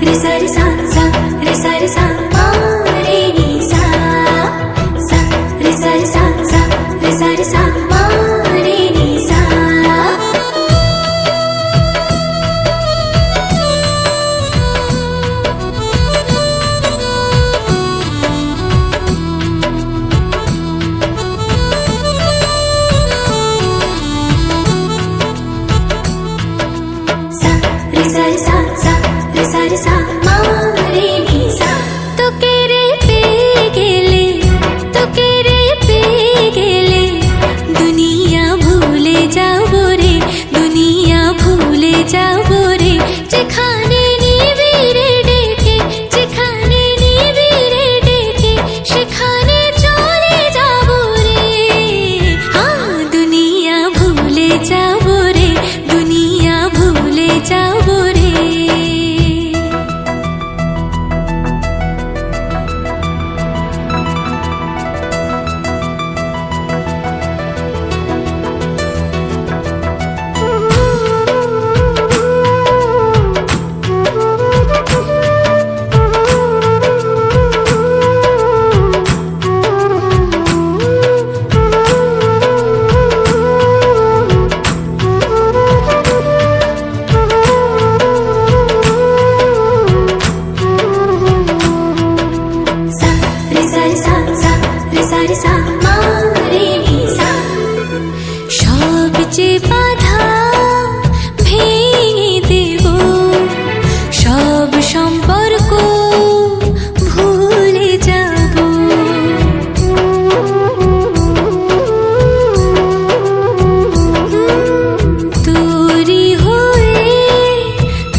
रे सा रे सा सा रे सा रे सा मा रे नी सा सा रे सा रे सा सा रे सा रे सा मा रे नी सा। रे सा रे सा सा रे सा रे सा मा रे नी सा। তোকে রে পেয়ে গেলে তোকে রে পেয়ে গেলে দুনিয়া ভুলে যাবো রে দুনিয়া ভুলে যাবো রে যেখানে নিবি রে ডেকে যেখানে নিবি রে ডেকে সেখানে চলে যাবো রে দুনিয়া ভুলে যাবো রে দুনিয়া ভুলে যাবো রে। সবচেয়ে বাধা ভেঙে দেব সব সম্পর্ক ভুলে যাব তোরি হয়ে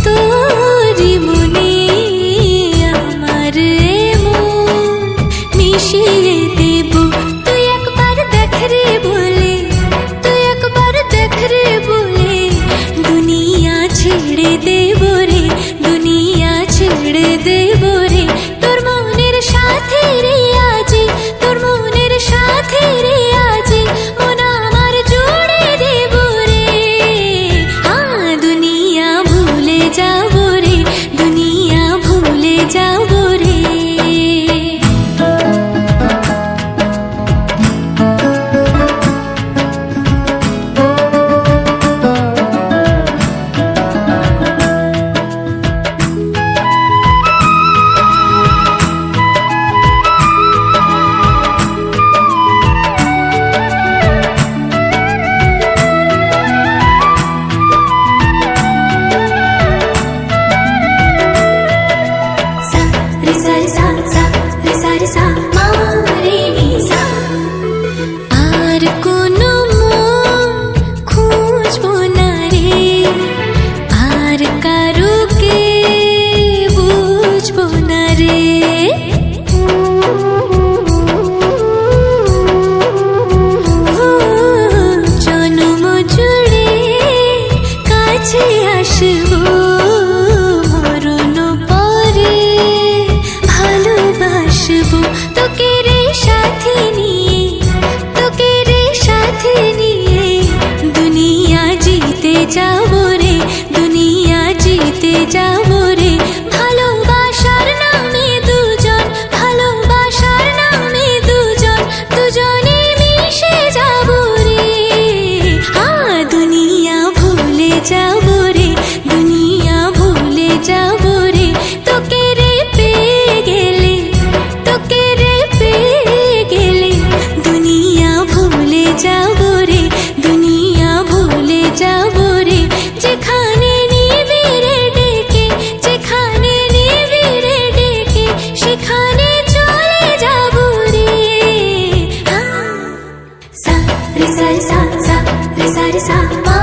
তোরি মনে আমার মন মিশিয়ে দেব তুই একবার দেখ রে বলে তুই একবার দেখ রে বলে দুনিয়া ছেড়ে দেব রে দুনিয়া ছেড়ে দেব রে তোর মনের সাথে রে আজি তোর মনের সাথে রে আজি মন আমার জুড়ে দেব রে দুনিয়া ভুলে যাব রে দুনিয়া ভুলে যাব রে। रे सा रे सा सा रे सा रे सा मा रे नी सा। আর কোনো মন খুঁজবো না রে আর কারুকে বুঝবো না রে জন্ম জুড়ে কাছে আসবো মরণ পরে ভালোবাসবো তোকে রে সাথে নিয়ে তোকে রে সাথে নিয়ে দুনিয়া জিতে যাবো রে দুনিয়া জিতে যাবো রে ভালোবাসার নামে দুজন ভালোবাসার নামে দুজন দুজনে মিশে যাবো রে দুনিয়া ভুলে যাবো রে দুনিয়া ভুলে যাবো রে তোকে রে পেয়ে গেলে তোকে রে পেয়ে গেলে দুনিয়া ভুলে যাবো রে দুনিয়া ভুলে যাবো রে যেখানে নিবি রে ডেকে যেখানে নিবি রে ডেকে সেখানে চলে যাবো রে সা রে সা রে সা সা রে সা রে সা মা